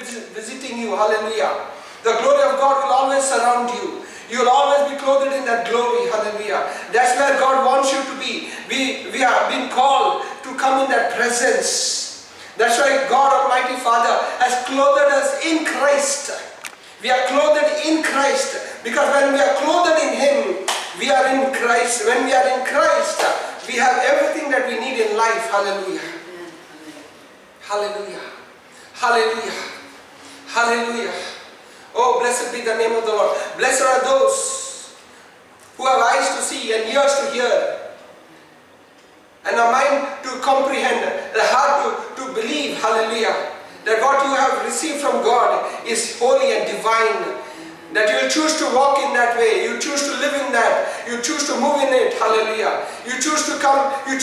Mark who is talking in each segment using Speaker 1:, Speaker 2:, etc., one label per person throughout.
Speaker 1: visiting you. Hallelujah. The glory of God will always surround you. You will always be clothed in that glory. Hallelujah. That's where God wants you to be. We have been called to come in that presence. That's why God Almighty Father has clothed us in Christ. We are clothed in Christ. Because when we are clothed in Him, we are in Christ. When we are in Christ, we have everything that we need in life. Hallelujah. Hallelujah. Hallelujah. Hallelujah. Oh, blessed be the name of the Lord. Blessed are those who have eyes to see and ears to hear, and a mind to comprehend, the heart to believe. Hallelujah. That what you have received from God is holy and divine. That you will choose to walk in that way. You choose to live in that. You choose to move in it. Hallelujah. You choose to come in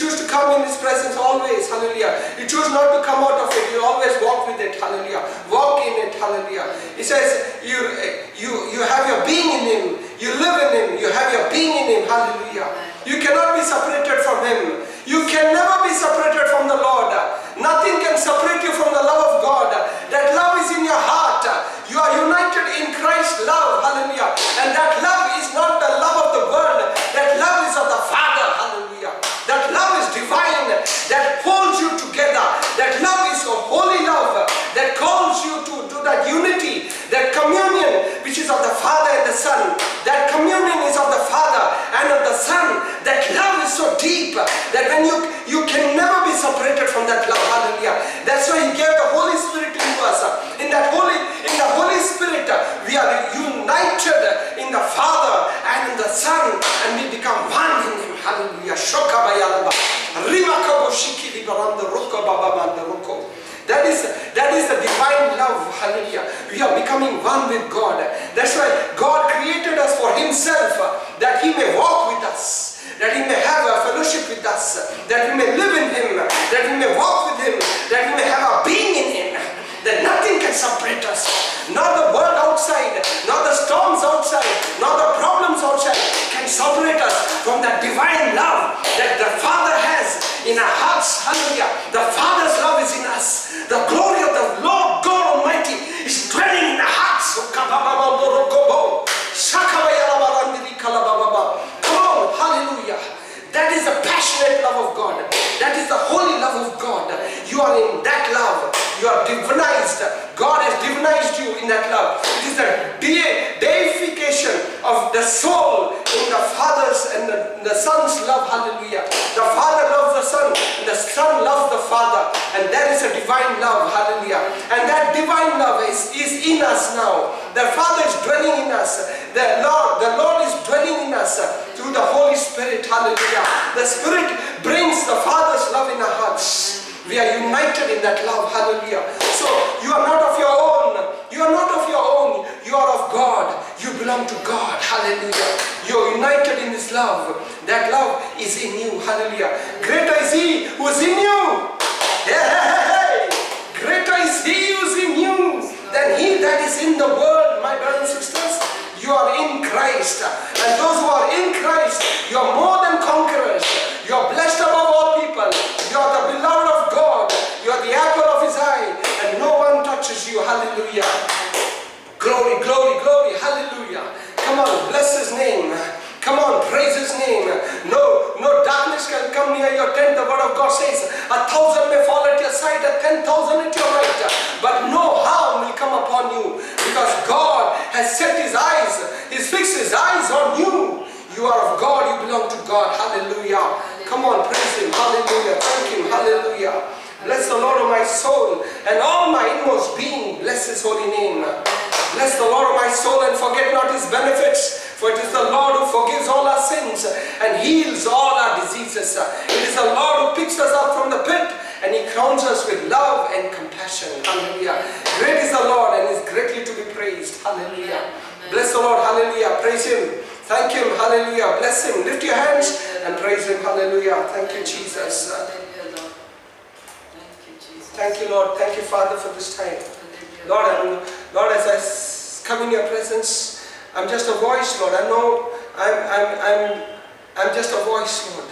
Speaker 1: His presence always. Hallelujah. You choose not to come out of it. You always walk with it. Hallelujah. Walk in it. Hallelujah. It says you have your being in Him. You live in Him. You have your being in Him. Hallelujah. You cannot be separated from Him. You can never be separated from the Lord. Nothing can separate you from the love of God. That love is in your heart. You are united in Christ's love. Hallelujah. And that love is not the love of the world. That love is of the Father. Hallelujah. That love is divine. That holds you together. That love is a holy love. That calls you to that unity. That communion which is of the Father and the Son. That communion is of the Father and of the Son. That love is so deep that when you can never be separated from that love. Hallelujah. That's why He gave the Holy Spirit to us. In the Holy Spirit, we are united in the Father and in the Son, and we become one in Him. Hallelujah. That is the divine love. Hallelujah. We are becoming one with God. That's why God created us for Himself, that He may walk with us, that He may have a fellowship with us, that we may live in Him, that we may walk with Him, that we may have a being in Him, that nothing can separate us. Not the world outside, not the storms outside, not the problems outside can separate us from that divine love that the Father has in our hearts. Hallelujah. The Father's love is in us. The glory of the Lord God Almighty is dwelling in our hearts. Come on, hallelujah. That is the passionate love of God. That is the holy love of God. You are in that love. You are divinized. God has divinized you in that love. It is the deification of the soul in the Father's and the Son's love. Hallelujah. The Father loves the Son and the Son loves the Father. And that is a divine love. Hallelujah. And that divine love is in us now. The Father is dwelling in us. The Lord is dwelling in us through the Holy Spirit. Hallelujah. The Spirit brings the Father's love in our hearts. We are united in that love. Hallelujah. So you are not of your own. You are not of your own. You are of God. You belong to God. Hallelujah. You are united in this love. That love is in you. Hallelujah. Greater is He who is in you. Hey. Greater is He who is in you than he that is in the world. My brothers and sisters, you are in Christ. And those who are in Christ, you are more than conquerors. You are blessed above all people. You are the beloved of God. You are the apple of His eye. And no one touches you. Hallelujah. Glory, glory, glory. Hallelujah. Come on, bless His name. Come on, praise His name. No darkness can come near your tent. The word of God says, 1,000 may fall at your side, 10,000 at your right, but no harm will come upon you, because God has set His eyes, He's fixed His eyes on you. You are of God, you belong to God. Hallelujah. Come on, praise Him. Hallelujah. Thank Him. Hallelujah. Bless the Lord of my soul and all my inmost being. Bless His holy name. Bless the Lord of my soul and forget not His benefits. For it is the Lord who forgives all our sins and heals all our diseases. It is the Lord who picks us up from the pit and He crowns us with love and compassion. Hallelujah. Great is the Lord and is greatly to be praised. Hallelujah. Bless the Lord. Hallelujah. Praise Him. Thank Him. Hallelujah. Bless Him. Lift your hands and praise Him. Hallelujah. Thank you, Jesus. Thank you, Lord. Thank you, Father, for this time. Lord, as I come in your presence, I'm just a voice, Lord. I know I'm just a voice, Lord.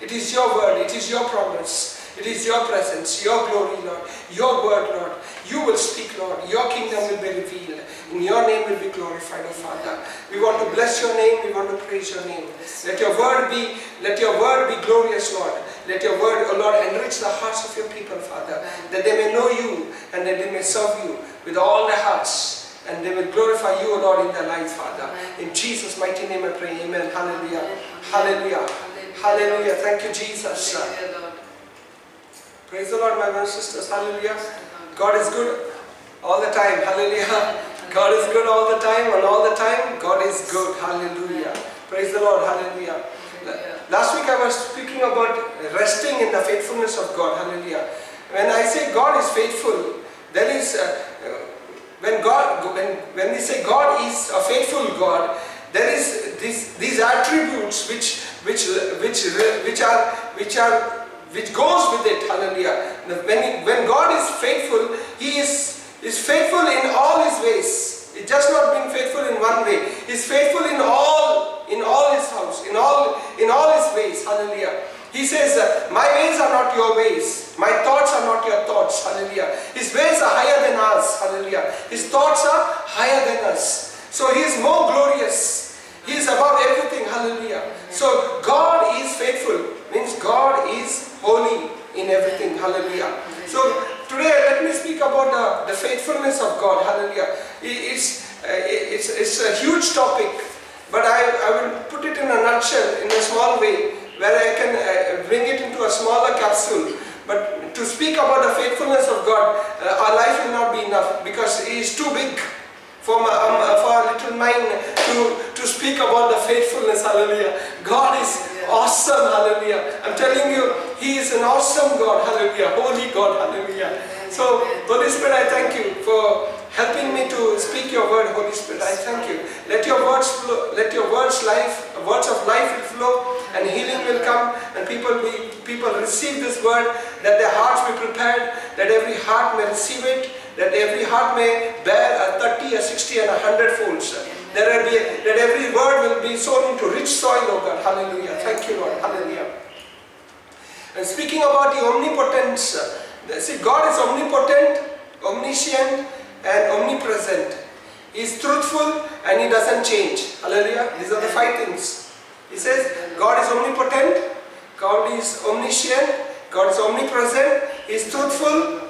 Speaker 1: It is your word. It is your promise. It is your presence, your glory, Lord, your word, Lord. You will speak, Lord. Your kingdom will be revealed. In your name will be glorified, oh Father. We want to bless your name. We want to praise your name. Let your word be glorious, Lord. Let your word, oh Lord, enrich the hearts of your people, Father, that they may know you and that they may serve you with all their hearts, and they will glorify you, O Lord, in their lives, Father. In Jesus' mighty name I pray. Amen. Hallelujah. Hallelujah. Hallelujah. Thank you, Jesus. Praise the Lord, my brothers and sisters. Hallelujah. God is good all the time. Hallelujah. God is good all the time, and all the time God is good. Hallelujah. Praise the Lord. Hallelujah. Last week I was speaking about resting in the faithfulness of God. Hallelujah. When I say God is faithful, there is when we say God is a faithful God, there is these attributes which goes with it. Hallelujah. When God is faithful, He is faithful in all His ways. It's just not being faithful in one way. He's faithful in all His house, in all His ways. Hallelujah. He says, my ways are not your ways. My thoughts are not your thoughts. Hallelujah. His ways are higher than ours. Hallelujah. His thoughts are higher than us. So He is more glorious. He is above everything. Hallelujah. So God is faithful. Means God is holy in everything. Hallelujah. So today let me speak about the faithfulness of God. Hallelujah. It's a huge topic, but I will put it in a nutshell, in a small way, where I can bring it into a smaller capsule. But to speak about the faithfulness of God, our life will not be enough, because He is too big for our little mind to speak about the faithfulness. Hallelujah. God is awesome. Hallelujah. I'm telling you, He is an awesome God. Hallelujah. Holy God. Hallelujah. So Holy Spirit, I thank you for helping me to speak your word. Holy Spirit, I thank you. Let your words flow, let your words of life will flow, and healing will come, and people receive this word, that their hearts be prepared, that every heart may receive it, that every heart may bear a 30, a 60 and 100 folds. That every word will be sown into rich soil, oh God. Hallelujah. Thank you, Lord. Hallelujah. And speaking about the omnipotence, see, God is omnipotent, omniscient and omnipresent. He is truthful and He doesn't change. Hallelujah. These are the 5 things. He says God is omnipotent, God is omniscient, God is omnipresent, He is truthful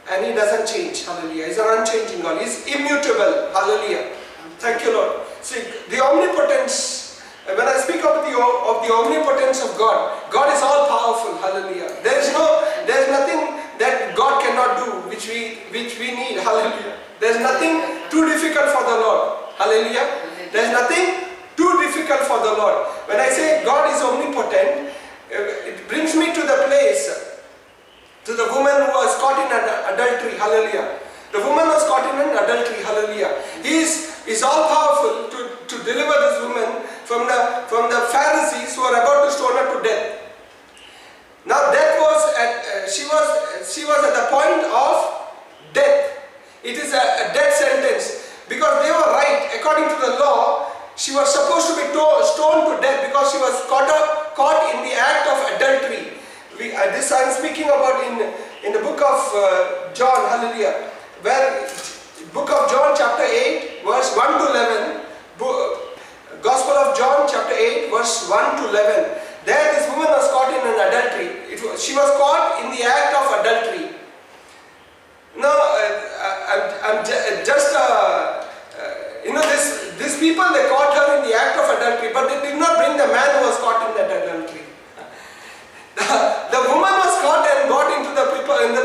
Speaker 1: and He doesn't change. Hallelujah. He is an unchanging God. He is immutable. Hallelujah. Thank you, Lord. See, the omnipotence, when I speak of the omnipotence of God, God is all powerful. Hallelujah. There is nothing that God cannot do which we need. Hallelujah. There is nothing too difficult for the Lord. Hallelujah. There is nothing too difficult for the Lord. When I say God is omnipotent, it brings me to the place, to the woman who was caught in adultery. Hallelujah. The woman was caught in an adultery. Hallelujah. He is all powerful to deliver this woman from the Pharisees who are about to stone her to death. Now death was she was at the point of death. It is a death sentence, because they were right. According to the law, she was supposed to be stoned to death because she was caught in the act of adultery. This I am speaking about in the book of John. Hallelujah. Where book of John chapter 8 verse 1 to 11. Gospel of John chapter 8 verse 1 to 11. There this woman was caught in an adultery. She was caught in the act of adultery. Now, these people, they caught her in the act of adultery, but they did not bring the man who was caught in that adultery. The woman was caught and got into the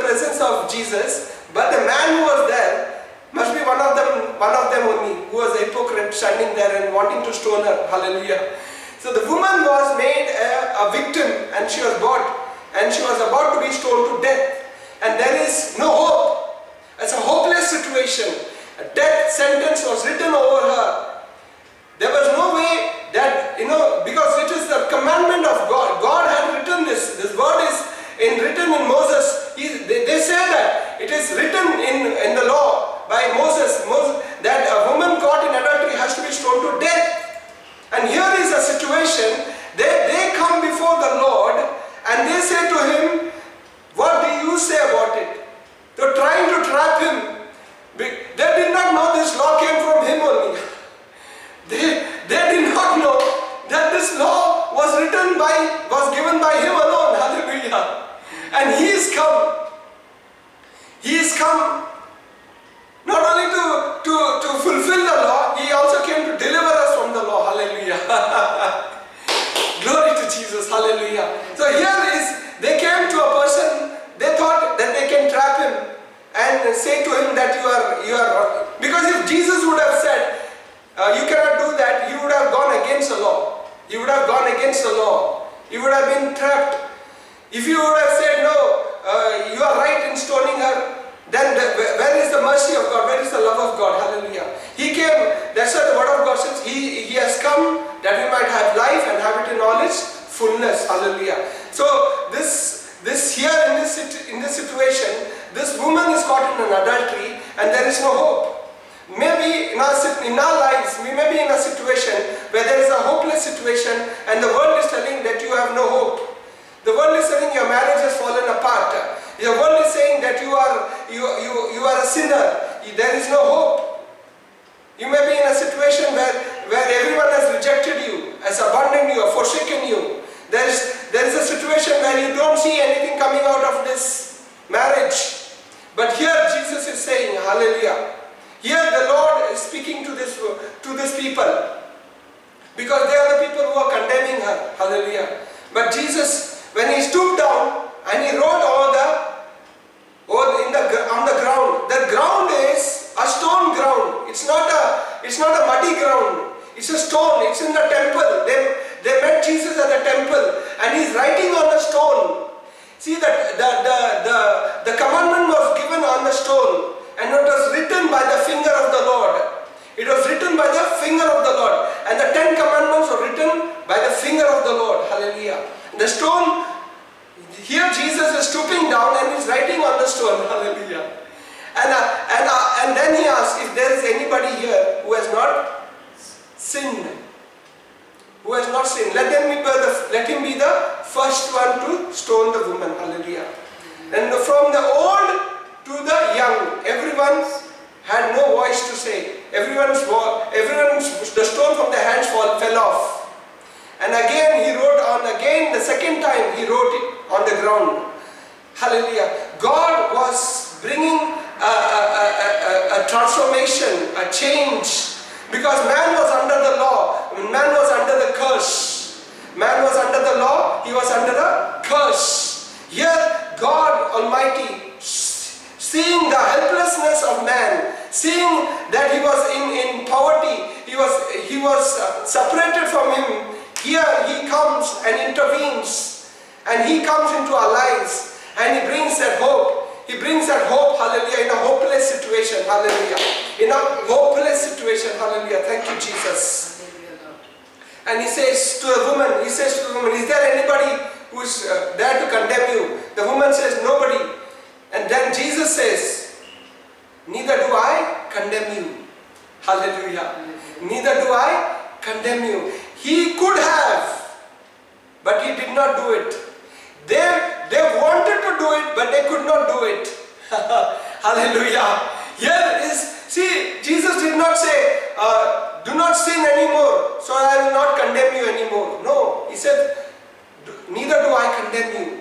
Speaker 1: presence of Jesus, but the man who was there must be one of them only, who was a hypocrite standing there and wanting to stone her. Hallelujah. So the woman was made a victim, and she was brought, and she was about to be stoned to death. And there is no hope. It's a hopeless situation. A death sentence was written over her. There was no way that, because it is the commandment of God. God had written this. This word is written in Moses. They say that it is written in the law by Moses that a woman caught in adultery has to be stoned to death. And here is a situation. They come before the Lord and they say to Him, come not only to fulfill the law, He also came to deliver us from the law. Hallelujah. Glory to Jesus. Hallelujah. So here they came to a person, they thought that they can trap him and say to him that you are, because if Jesus would have said, you cannot do that, he would have gone against the law. He would have gone against the law. He would have been trapped. If you would have said, no, you are right in stoning her, then where is the mercy of God? Where is the love of God? Hallelujah. He came, that's what the word of God says, He has come that we might have life and have it in all its fullness. Hallelujah. So this here in this situation, this woman is caught in an adultery and there is no hope. Maybe in our lives, we may be in a situation where there is a hopeless situation and the world is telling that you have no hope. The world is saying your marriage has fallen apart. The world is saying that you are a sinner. There is no hope. You may be in a situation where everyone has rejected you, has abandoned you, or forsaken you. There is a situation where you don't see anything coming out of this marriage. But here Jesus is saying, hallelujah. Here the Lord is speaking to this people, because they are the people who are condemning her. Hallelujah. But Jesus, when He stooped down and He wrote on the ground, the ground is a stone ground. It's not a muddy ground. It's a stone. It's in the temple. They met Jesus at the temple and He's writing on the stone. See that the commandment was given on the stone. And it was written by the finger of the Lord. It was written by the finger of the Lord. And the 10 commandments were written by the finger of the Lord. Hallelujah. The stone, here Jesus is stooping down and He's writing on the stone. Hallelujah. And then He asks if there is anybody here who has not sinned. Who has not sinned. Let him be the first one to stone the woman. Hallelujah. And from the old to the young, everyone had no voice to say. The stone from their hands fell off. And again He wrote on, the second time He wrote it on the ground. Hallelujah. God was bringing a transformation, a change. Because man was under the law, man was under the curse. Man was under the law, he was under the curse. Here God Almighty, seeing the helplessness of man, seeing that he was in poverty, he was separated from Him. Here He comes and intervenes, and He comes into our lives, and He brings that hope. He brings that hope, hallelujah, in a hopeless situation, hallelujah. In a hopeless situation, hallelujah. Thank you, Jesus. And He says to the woman, is there anybody who is there to condemn you? The woman says, nobody. And then Jesus says, neither do I condemn you. Hallelujah. Neither do I condemn you. He could have, but He did not do it. They wanted to do it, but they could not do it. Hallelujah. Here is, see, Jesus did not say, do not sin anymore, so I will not condemn you anymore. No, He said, neither do I condemn you.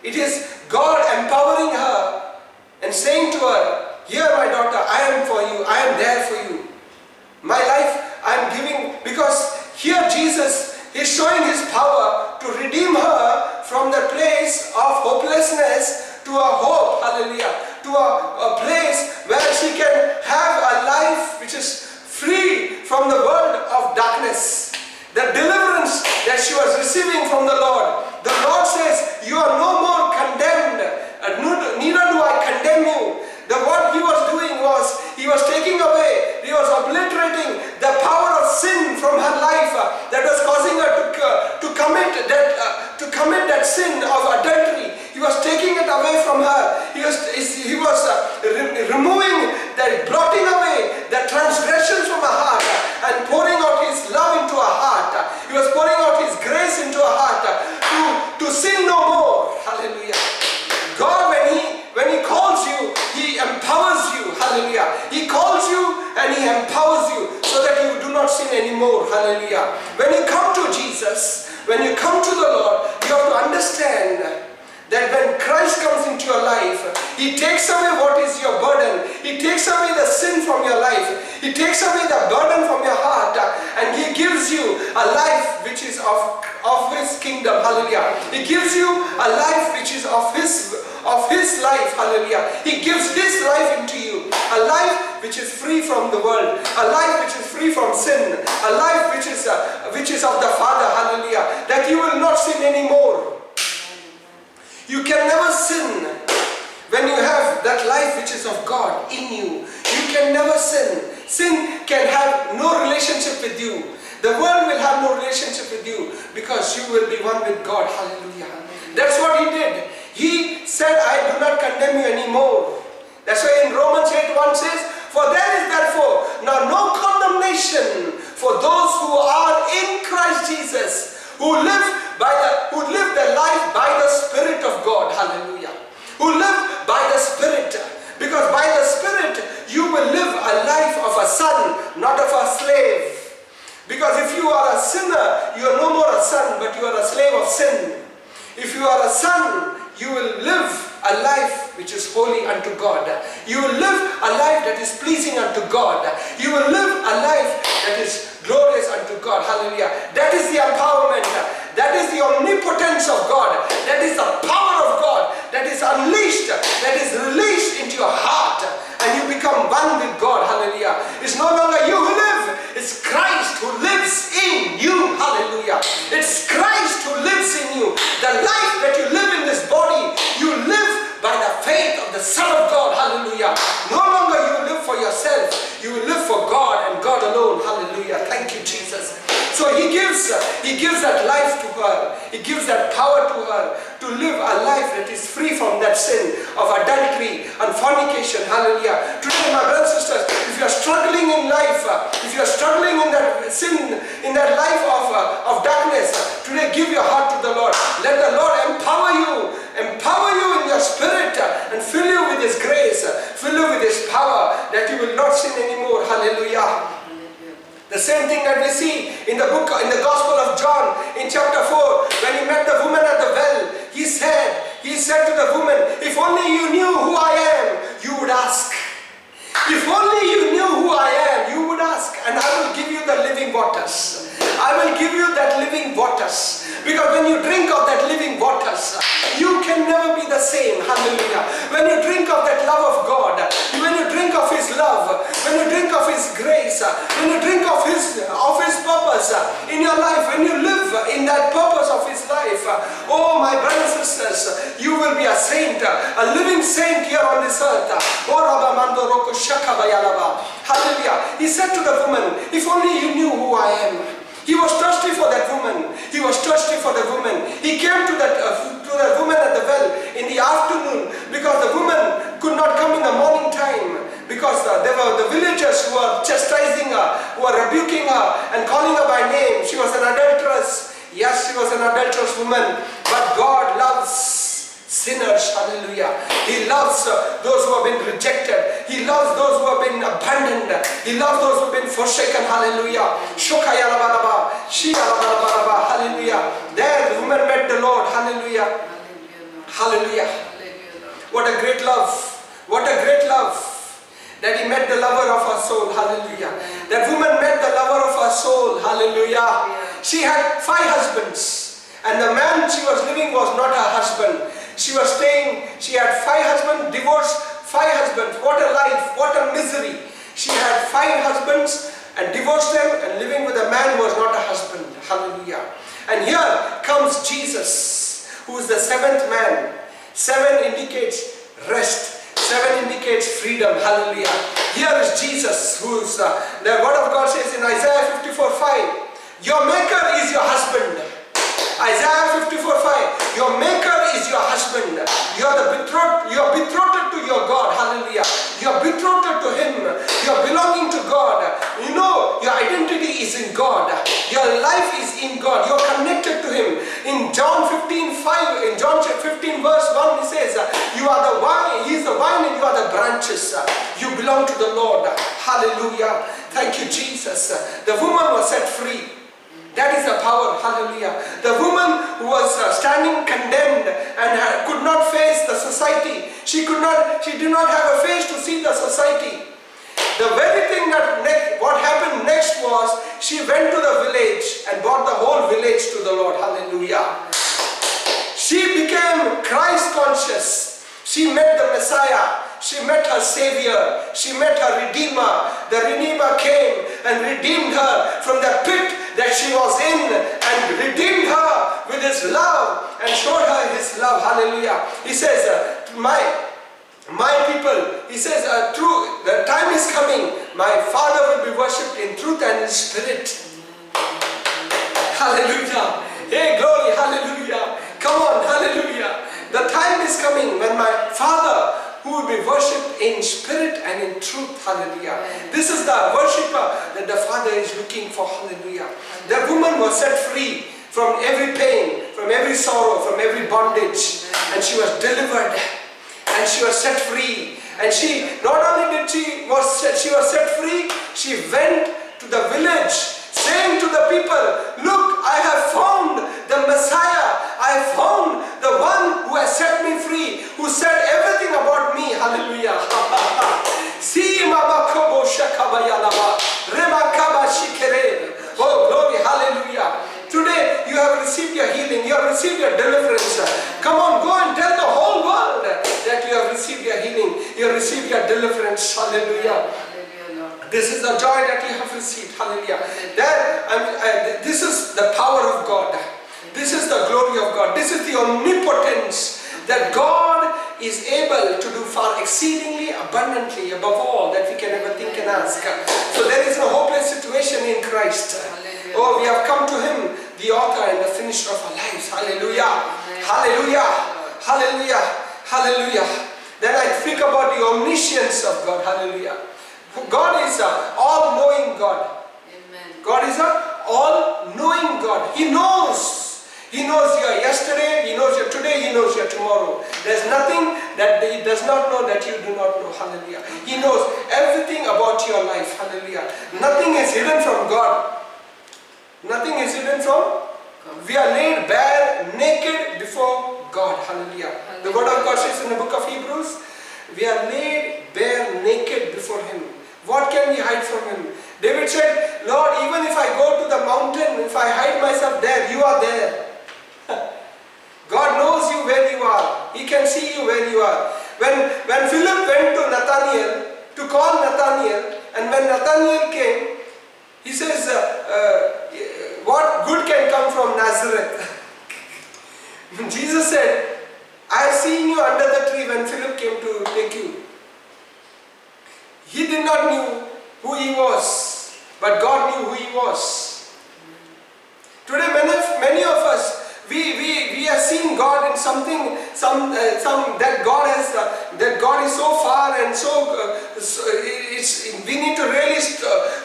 Speaker 1: It is God empowering her and saying to her, here my daughter, I am for you, I am there for you. My life I am giving, because here Jesus is showing His power to redeem her from the place of hopelessness to a hope, hallelujah, to a place where she can have a life which is free from the world of darkness. The deliverance that she was receiving from the Lord. The Lord says, you are no more condemned, neither do I condemn you. What He was doing was, He was taking away, He was obliterating the power of sin from her life that was causing her to commit that sin of adultery. He was taking it away from her. He was removing that, blotting away the transgressions from her heart and pouring out His love into her heart. He was pouring out His grace into her heart to sin no more. Hallelujah. God, when He calls you, He empowers you. Hallelujah. He calls you and He empowers you so that you do not sin anymore. Hallelujah. When you come to Jesus, when you come to the Lord, you have to understand that when Christ comes into your life, He takes away what is your burden. He takes away the sin from your life. He takes away the burden from your heart, and He gives you a life which is of His kingdom. Hallelujah. He gives you a life which is of His life. Hallelujah. He gives His life into you. A life which is free from the world. A life which is free from sin. A life which is of the Father. Hallelujah. That you will not sin anymore. You can never sin when you have that life which is of God in you. You can never sin. Sin can have no relationship with you. The world will have no relationship with you because you will be one with God. Hallelujah. That's what He did. He said, I do not condemn you anymore. That's why in Romans 8:1 says, for there is therefore now no condemnation for those who are in Christ Jesus, who live their life by the Spirit of God. Hallelujah. Who live by the Spirit. Because by the Spirit you will live a life of a son, not of a slave. Because if you are a sinner, you are no more a son, but you are a slave of sin. If you are a son, you will live a life which is holy unto God. You will live a life that is pleasing unto God. You will live a life that is glorious unto God. Hallelujah. That is the empowerment. That is the omnipotence of God. That is the power of God that is unleashed, that is released into your heart, and you become one with God. Hallelujah. It's no longer you who live, it's Christ who lives in you. Hallelujah. It's Christ who lives in you. The life that you live in this body, you live by the faith of the Son of God. Hallelujah. No longer you live for yourself, you will live for God and God alone. Hallelujah. Thank you, Jesus. So He gives that life to her. He gives that power to her to live a life that is free from that sin of adultery and fornication. Hallelujah. Today, my brothers and sisters, if you are struggling in life, if you are struggling in that sin, in that life of darkness, today give your heart to the Lord. Let the Lord empower you in your spirit and fill you with His grace, fill you with His power, that you will not sin anymore. Hallelujah. The same thing that we see in the Gospel of John in chapter 4, when He met the woman at the well, He said to the woman, if only you knew who I am, you would ask. If only you knew who I am, you would ask, and I will give you the living waters. I will give you that living waters. Because when you drink of that living waters, you can never be the same. Hallelujah. When you drink of that love of God, when you drink of His love, when you drink of His grace, when you drink of His purpose in your life, when you live in that purpose of His life, oh my brothers and sisters, you will be a saint, a living saint here on this earth. Hallelujah. He said to the woman, if only you knew who I am. He was thirsty for that woman. He was thirsty for the woman. He came to that woman at the well in the afternoon, because the woman could not come in the morning time, because there were the villagers who were chastising her, who were rebuking her and calling her by name. She was an adulteress. Yes, she was an adulterous woman. But God loves sinners. Hallelujah. He loves those who have been rejected. He loves those who have been abandoned. He loves those who have been forsaken. Hallelujah. Hallelujah. There the woman met the Lord. Hallelujah. Hallelujah. What a great love. What a great love. That He met the lover of her soul. Hallelujah. That woman met the lover of her soul. Hallelujah. She had 5 husbands, and the man she was living was not her husband. She had 5 husbands, divorced 5 husbands. What a life, what a misery. She had 5 husbands and divorced them and living with a man who was not a husband. Hallelujah. And here comes Jesus, who is the 7th man. 7 indicates rest. 7 indicates freedom. Hallelujah. Here is Jesus, who is, the word of God says in Isaiah 54:5, your maker is your husband. Isaiah 54:5, your maker is your husband. You are betrothed to your God. Hallelujah. You are betrothed to Him. You are belonging to God. You know your identity is in God. Your life is in God. You are connected to Him. In John 15:5, in John 15 verse 1, He says, you are the vine, He is the vine and you are the branches. You belong to the Lord. Hallelujah. Thank you, Jesus. The woman was set free. That is the power. Hallelujah. The woman who was standing condemned and could not face the society. She did not have a face to see the society. The very thing what happened next was she went to the village and brought the whole village to the Lord. Hallelujah. She became Christ conscious. She met the Messiah. She met her Savior. She met her Redeemer. The Redeemer came and redeemed her from the pit that she was in and redeemed her with His love and showed her His love. Hallelujah. He says, my people, He says, the time is coming. My Father will be worshipped in truth and in spirit. Hallelujah. Hey, glory. Hallelujah. Come on. Hallelujah. The time is coming when my Father who will be worshipped in spirit and in truth. Hallelujah. This is the worshipper that the Father is looking for. Hallelujah. The woman was set free from every pain, from every sorrow, from every bondage, and she was delivered and she was set free. And she, not only did she was set free, she went to the village saying to the people, look, I have found the Messiah. I have found the one who has set me free, who said everything about me. Hallelujah. Oh, glory. Hallelujah. Today you have received your healing. You have received your deliverance. Come on, go and tell the whole world that you have received your healing. You have received your deliverance. Hallelujah. This is the joy that you have received. Hallelujah. This is the power of God. This is the glory of God. This is the omnipotence that God is able to do far exceedingly abundantly above all that we can ever think and ask. So there is no hopeless situation in Christ. Oh, we have come to Him, the author and the finisher of our lives. Hallelujah. Hallelujah. Hallelujah. Hallelujah. Then I think about the omniscience of God. Hallelujah. God is an all-knowing God. Amen. God is an all-knowing God. He knows. He knows your yesterday, He knows your today, He knows your tomorrow. There's nothing that He does not know that you do not know. Hallelujah. He knows everything about your life. Hallelujah. Nothing is hidden from God. Nothing is hidden from God. We are laid bare, naked before God. Hallelujah. The word of God says in the book of Hebrews, we are laid bare, naked before Him. What can we hide from Him? David said, Lord, even if I go to the mountain, if I hide myself there, you are there. God knows you where you are. He can see you where you are. When Philip went to Nathanael to call Nathanael, and when Nathanael came, he says, what good can come from Nazareth? Jesus said, I have seen you under the tree when Philip came to take you. He did not know who he was, but God knew who he was. Today, many of us, we are seeing God in something, that God is so far and we need to really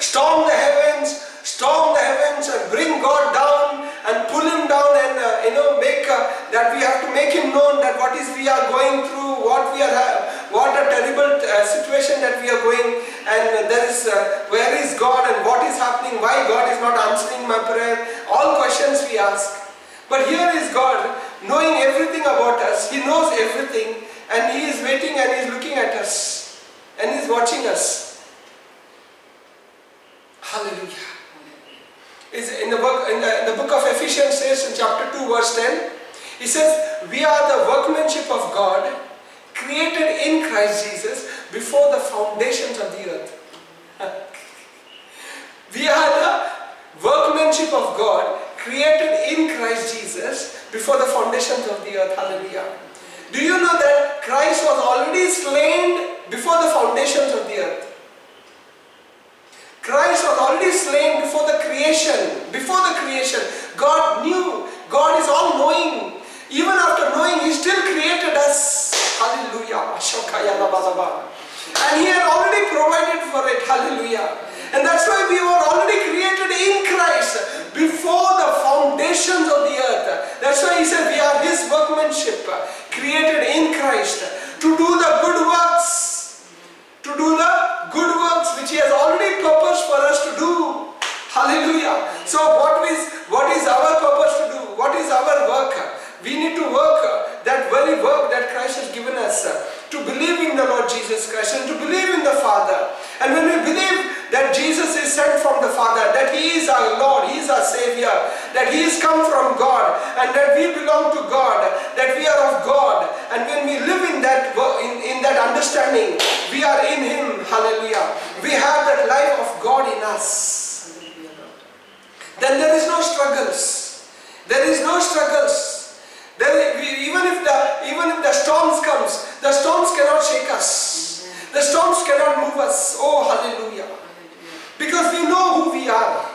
Speaker 1: storm the heavens and bring God down and pull Him down and make that we have to make Him known that what we are going through, what a terrible situation that we are going, and there is where is God and what is happening, why God is not answering my prayer, all questions we ask. But here is God knowing everything about us. He knows everything and He is waiting and He is looking at us and He is watching us. Hallelujah. In the book of Ephesians says in chapter 2 verse 10, he says, we are the workmanship of God, created in Christ Jesus before the foundations of the earth. We are the workmanship of God, created in Christ Jesus before the foundations of the earth. Hallelujah. Do you know that Christ was already slain before the foundations of the earth? Christ was already slain before the creation. Before the creation, God knew. God is all-knowing. Even after knowing, He still created us. Hallelujah. And He had already provided for it. Hallelujah. And that's why we were already created in Christ before the foundations of the earth. That's why He said we are His workmanship, created in Christ to do the good works. To do the good works which He has already purposed for us to do. Hallelujah. So what Jesus Christ and to believe in the Father. And when we believe that Jesus is sent from the Father, that He is our Lord, He is our Savior, that He is come from God, and that we belong to God, that we are of God, and when we live in that understanding, we are in Him, hallelujah. We have that life of God in us. Then there is no struggles. There is no struggles. Even if the storms comes, the storms cannot shake us. The storms cannot move us. Oh, hallelujah. Because we know who we are.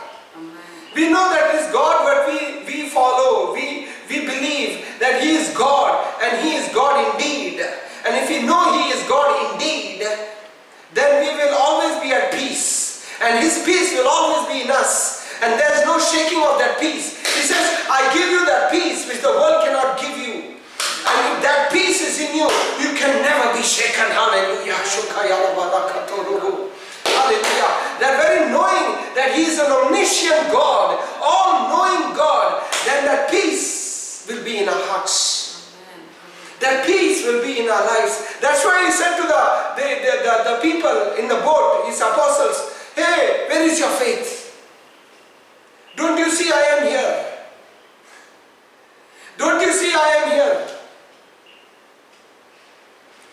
Speaker 1: We know that it is God what we follow. We believe that He is God and He is God indeed. And if we know He is God indeed, then we will always be at peace. And His peace will always be in us. And there is no shaking of that peace. He says, I give you that peace which the world cannot give you. And if that peace is in you, you can never be shaken. Hallelujah. Hallelujah. That very knowing that He is an omniscient God, all-knowing God, then that peace will be in our hearts. That peace will be in our lives. That's why He said to the people in the boat, His apostles, hey, where is your faith? Don't you see I am here? Don't you see I am here?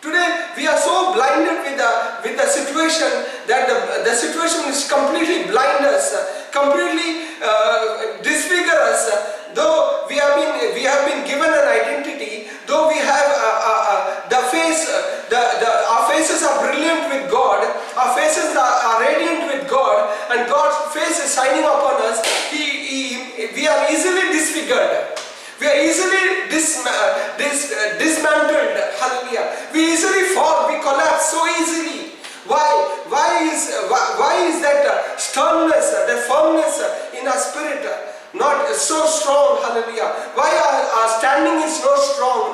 Speaker 1: Today we are so blinded with the situation that the situation is completely blind us, completely disfigure us. Though we have been given an identity, though we have our faces are brilliant with God, our faces are radiant with God, and God's face is shining upon us. We are easily disfigured. We are easily dismantled. Hallelujah. We easily fall. We collapse so easily. Why is that sternness, that firmness in our spirit not so strong? Hallelujah. Why our standing is not strong?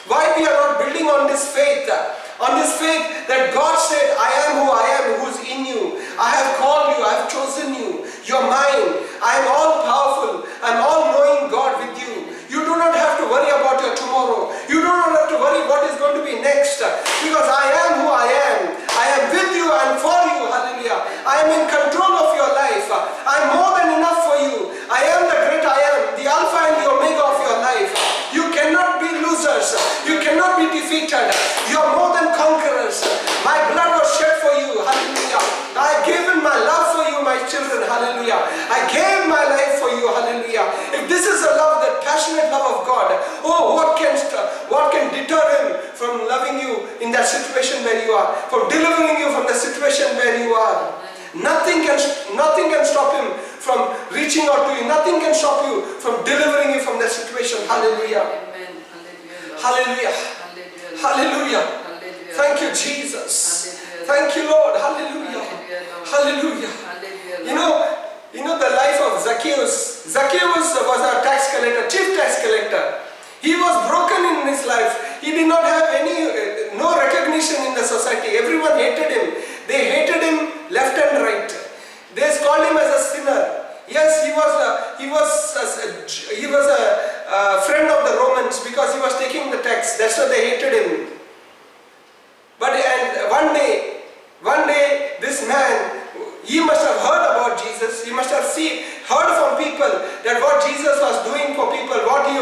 Speaker 1: Why we are not building on this faith? On this faith that God said, I am who I am, who is in you. I have called you, I have chosen you. You are mine. I am all powerful. I am all knowing God with you. You do not have to worry about your tomorrow. You do not have to worry what is going to be next. Because I am who I am. I am with you and for you. Hallelujah. I am in control of your life. I am more than enough for you. I am the great I am, the Alpha and the Omega of your life. You cannot be losers. You cannot be defeated. You are more than conquerors. My blood was shed for you. Hallelujah. I have given my love for you, my children. Hallelujah. I gave my life for you. Hallelujah. If this is a love, that passionate love of God, oh, what can deter Him from loving you in that situation where you are, from delivering you from the situation where you are? Nothing can stop Him from reaching out to you. Nothing can stop you from delivering you from that situation. Hallelujah.
Speaker 2: Amen.
Speaker 1: Hallelujah.
Speaker 2: Hallelujah.
Speaker 1: Hallelujah.
Speaker 2: Hallelujah.
Speaker 1: Thank you, Jesus.
Speaker 2: Hallelujah.
Speaker 1: Thank you, Lord. Hallelujah.
Speaker 2: Hallelujah.
Speaker 1: Hallelujah. You know the life of Zacchaeus. Zacchaeus was a tax collector, chief tax collector. He was broken in his life. He did not have no recognition in the society. Everyone hated him. They hated him left and right. They called him as a sinner. Yes, he was a friend of the Romans because he was taking the tax. That's why they hated him. But one day, this man, he must have heard about Jesus. He must have heard from people that what Jesus was doing for people, what he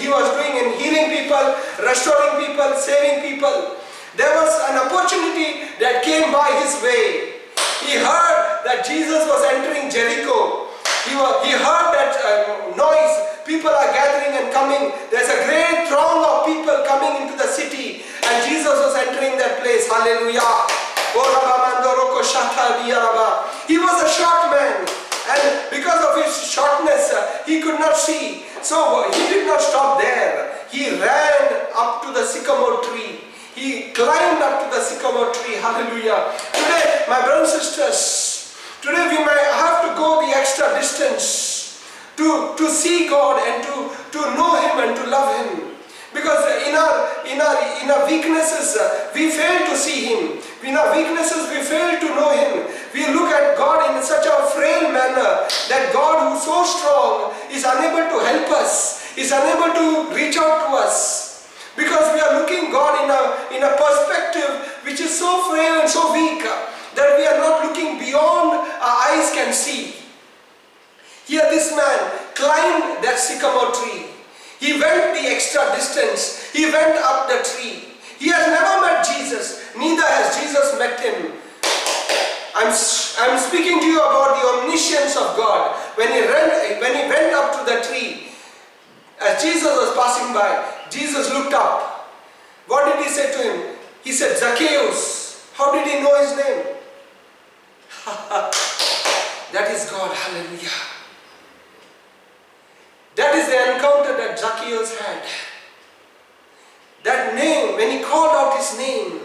Speaker 1: was doing in healing people, restoring people, saving people. There was an opportunity that came by his way. He heard that Jesus was entering Jericho. He heard that noise. People are gathering and coming. There's a great throng of people coming into the city. And Jesus was entering that place. Hallelujah. He was a short man. And because of his shortness, he could not see. So he did not stop there. He ran up to the sycamore tree. He climbed up to the sycamore tree. Hallelujah. Today, my brothers and sisters, today we may have to go the extra distance to see God and to know Him and to love Him. Because in our weaknesses, we fail to see Him. In our weaknesses, we fail to know Him. We look at God in such a frail manner that God, who is so strong, is unable to help us, is unable to reach out to us. Because we are looking God in a perspective so frail and so weak that we are not looking beyond our eyes can see. Here this man climbed that sycamore tree. He went the extra distance. He went up the tree. He has never met Jesus. Neither has Jesus met him. I'm speaking to you about the omniscience of God. When he went up to the tree, as Jesus was passing by, Jesus looked up. What did he say to him? He said, Zacchaeus. How did he know his name? That is God. Hallelujah. That is the encounter that Zacchaeus had. That name, when he called out his name,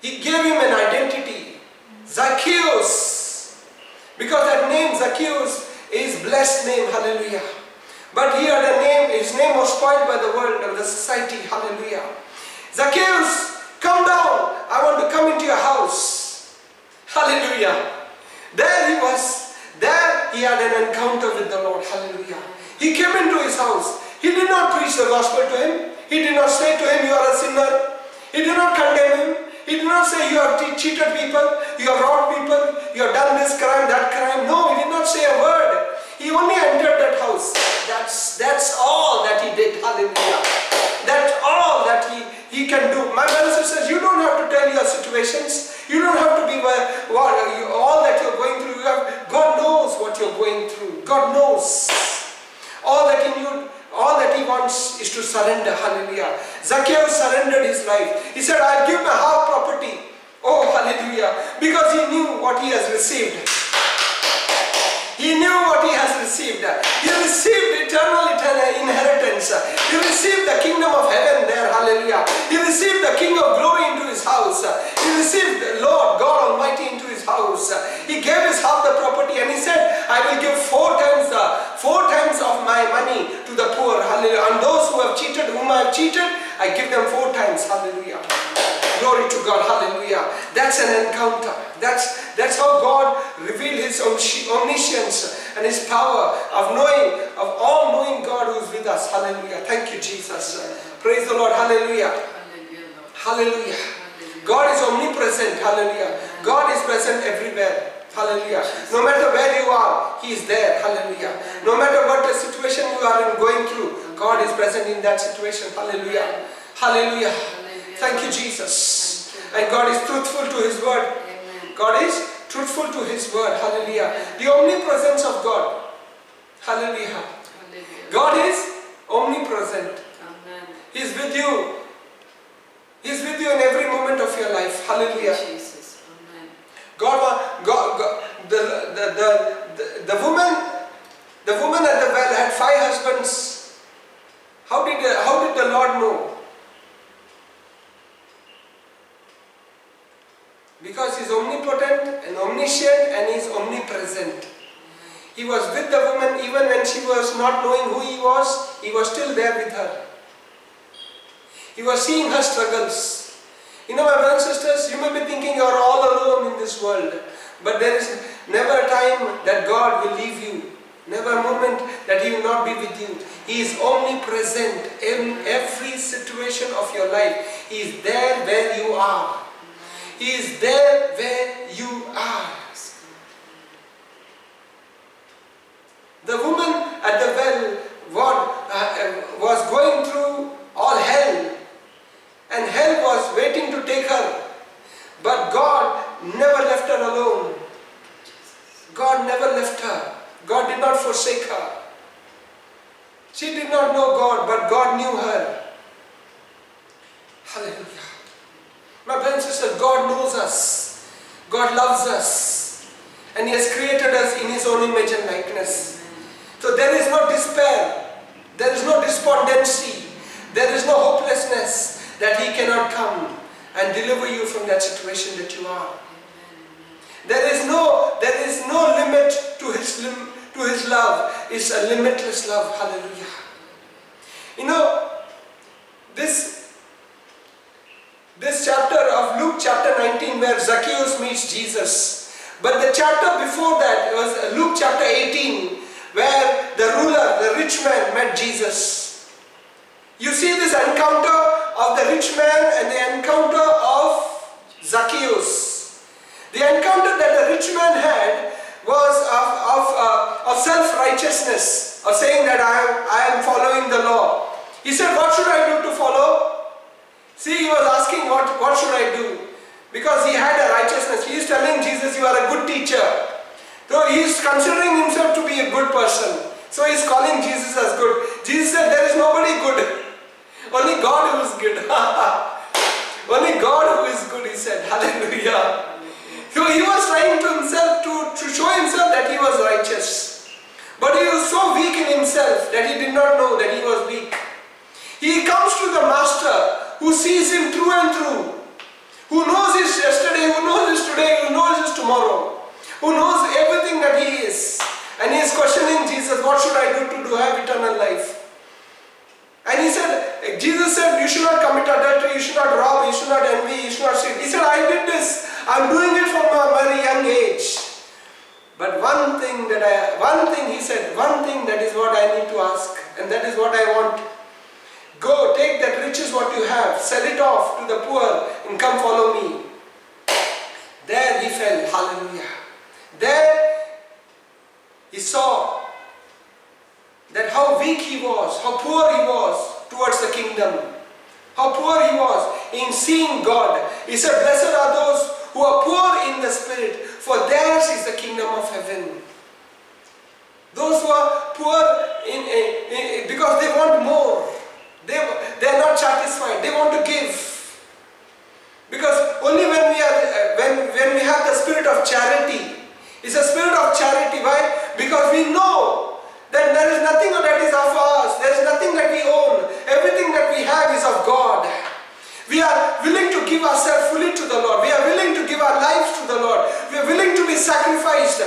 Speaker 1: he gave him an identity. Zacchaeus. Because that name, Zacchaeus, is blessed name. Hallelujah. But here the name, his name was spoiled by the world and the society. Hallelujah. Zacchaeus, come down. I want to come into your house. Hallelujah. There he was. There he had an encounter with the Lord. Hallelujah. He came into his house. He did not preach the gospel to him. He did not say to him, you are a sinner. He did not condemn him. He did not say, you have cheated people, you have robbed people, you have done this crime, that crime. No, he did not say a word. He only entered that house. That's all that he did. Hallelujah. That's all that he can do. My brothers and sisters, you don't have to tell your situations. You don't have to be all that you're going through. God knows what you're going through. God knows. All that he wants is to surrender. Hallelujah. Zacchaeus surrendered his life. He said, I'll give my half property. Oh, hallelujah. Because he knew what he has received. He knew what he has received. He received eternal inheritance. He received the kingdom of heaven there. Hallelujah. He received the King of glory into his house. He received the Lord God Almighty into his house. He gave his half the property and he said, I will give four times of my money to the poor. Hallelujah. And those who have cheated, whom I have cheated, I give them 4 times. Hallelujah. Glory to God. Hallelujah. That's an encounter. That's how God revealed his omniscience and his power of all-knowing God who is with us. Hallelujah. Thank you, Jesus. Praise the Lord. Hallelujah. Hallelujah. God is omnipresent. Hallelujah. God is present everywhere. Hallelujah. No matter where you are, he is there. Hallelujah. No matter what the situation you are going through, God is present in that situation. Hallelujah. Hallelujah. Thank you, Jesus. And God is truthful to his word. God is truthful to his word. Hallelujah. The omnipresence of God. Hallelujah. God is omnipresent. He is with you. He is with you in every moment of your life. Hallelujah. The woman at the well had 5 husbands. How did the Lord know? Because he is omnipotent and omniscient and he is omnipresent. He was with the woman even when she was not knowing who he was still there with her. He was seeing her struggles. You know, my brothers and sisters, you may be thinking you are all alone in this world. But there is never a time that God will leave you. Never a moment that he will not be with you. He is omnipresent in every situation of your life. He is there where you are. He is there where you are. The woman at the well was going through all hell. And hell was waiting to take her. But God never left her alone. God never left her. God did not forsake her. She did not know God, but God knew her. Hallelujah. My brothers and sisters, God knows us. God loves us. And he has created us in his own image and likeness. So there is no despair. There is no despondency. There is no hopelessness that he cannot come and deliver you from that situation that you are. There is no limit to his love. It's a limitless love. Hallelujah. You know, this chapter of Luke chapter 19 where Zacchaeus meets Jesus. But the chapter before that was Luke chapter 18 where the rich man met Jesus. You see this encounter of the rich man and the encounter of Zacchaeus. The encounter that the rich man had was of self-righteousness, of saying that I am following the law. He said, what should I do to follow? See, he was asking, what should I do? Because he had a righteousness. He is telling Jesus, you are a good teacher. So he is considering himself to be a good person. So he is calling Jesus as good. Jesus said, there is nobody good. Only God who is good. Only God who is good, he said. Hallelujah. So he was trying to himself to show himself that he was righteous. But he was so weak in himself that he did not know that he was weak. He comes to the Master who sees him through and through, who knows his yesterday, who knows his today, who knows his tomorrow, who knows everything that he is. And he is questioning Jesus, what should I do to have eternal life? And he said, Jesus said, you should not commit adultery, you should not rob, you should not envy, you should not steal. He said, I did this. I'm doing it from a very young age. But one thing he said, one thing that is what I need to ask, and that is what I want. Go, take that riches what you have, sell it off to the poor, and come follow me. There he fell, hallelujah. There he saw that how weak he was, how poor he was towards the kingdom. How poor he was in seeing God. He said, blessed are those who are poor in the spirit, for theirs is the kingdom of heaven. Those who are poor because they want more. They are not satisfied. They want to give. Because only when we have the spirit of charity, it's a spirit of charity. Why? Because we know that there is nothing that is of us. There is nothing that we own. Everything that we have is of God. We are willing to give ourselves fully to the Lord. We are willing to give our lives to the Lord. We are willing to be sacrificed.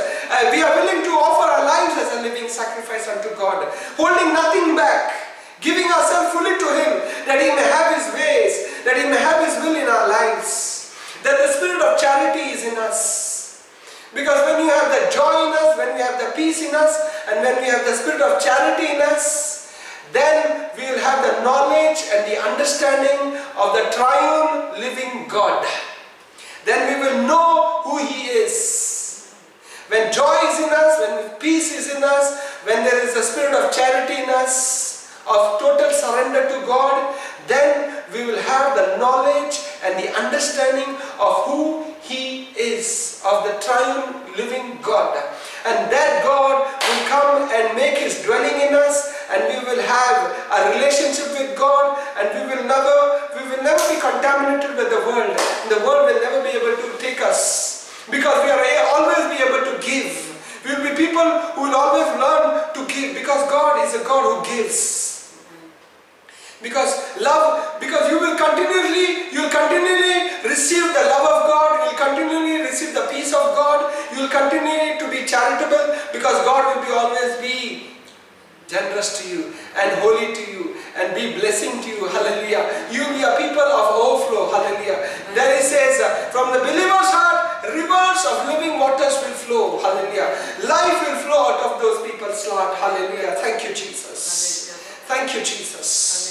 Speaker 1: We are willing to offer our lives as a living sacrifice unto God. Holding nothing back. Giving ourselves fully to Him, that He may have His ways, that He may have His will in our lives. That the spirit of charity is in us. Because when you have the joy in us, when we have the peace in us, and when we have the spirit of charity in us, then we will have the knowledge and the understanding of the triune living God. Then we will know who He is. When joy is in us, when peace is in us, when there is a spirit of charity in us, of total surrender to God, then we will have the knowledge and the understanding of who He is, of the triune living God. And that God will come and make His dwelling in us, and we will have a relationship with God, and we will never be contaminated with the world. And the world will never be able to take us, because we are always be able to give. We will be people who will always learn to give, because God is a God who gives. Because you will continually receive the love of God, you will continually receive the peace of God, you will continue to be charitable, because God will always be generous to you and holy to you and be blessing to you. Hallelujah. You will be a people of overflow. Hallelujah. There it says, from the believer's heart, rivers of living waters will flow. Hallelujah. Life will flow out of those people's heart. Hallelujah. Thank you, Jesus. Thank you, Jesus.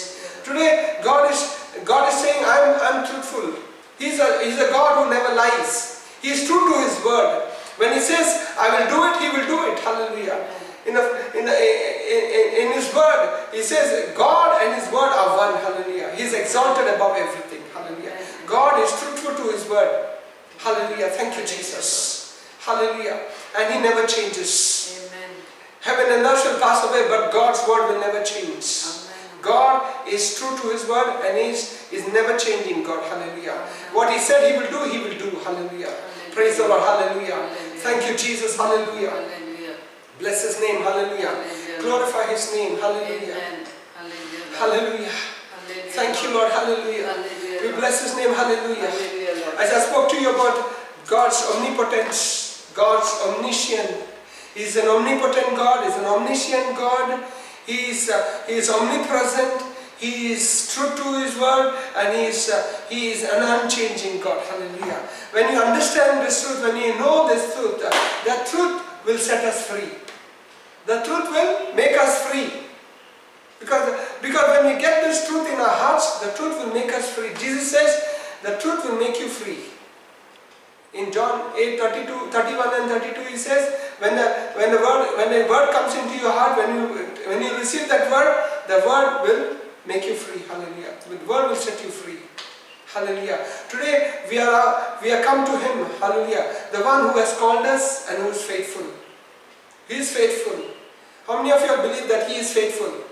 Speaker 1: Today, God is saying, I'm truthful. He's a God who never lies. He is true to His word. When He says, I will do it, He will do it. Hallelujah. In His word, He says, God and His word are one. Hallelujah. He is exalted above everything. Hallelujah. God is truthful to His word. Hallelujah. Thank you, Jesus. Hallelujah. And He never changes. Amen. Heaven and earth shall pass away, but God's word will never change. Amen. God is true to His word, and is never changing God. Hallelujah. What He said He will do, He will do. Hallelujah. Praise the Lord. Hallelujah. Thank you, Jesus. Hallelujah. Bless His name. Hallelujah. Glorify His name. Hallelujah. Hallelujah. Thank you, Lord. Hallelujah. We bless His name. Hallelujah. As I spoke to you about God's omnipotence, God's omniscience, He is an omnipotent God, He is an omniscient God. He is omnipresent, He is true to His word, and He is an unchanging God. Hallelujah. When you understand this truth, when you know this truth, the truth will set us free. The truth will make us free. Because when we get this truth in our hearts, the truth will make us free. Jesus says, the truth will make you free. In John 8:31 and 32, he says, when the word comes into your heart, when you receive that word, the word will make you free. Hallelujah. The word will set you free. Hallelujah. Today we are come to Him. Hallelujah. The one who has called us and who is faithful. He is faithful. How many of you believe that He is faithful?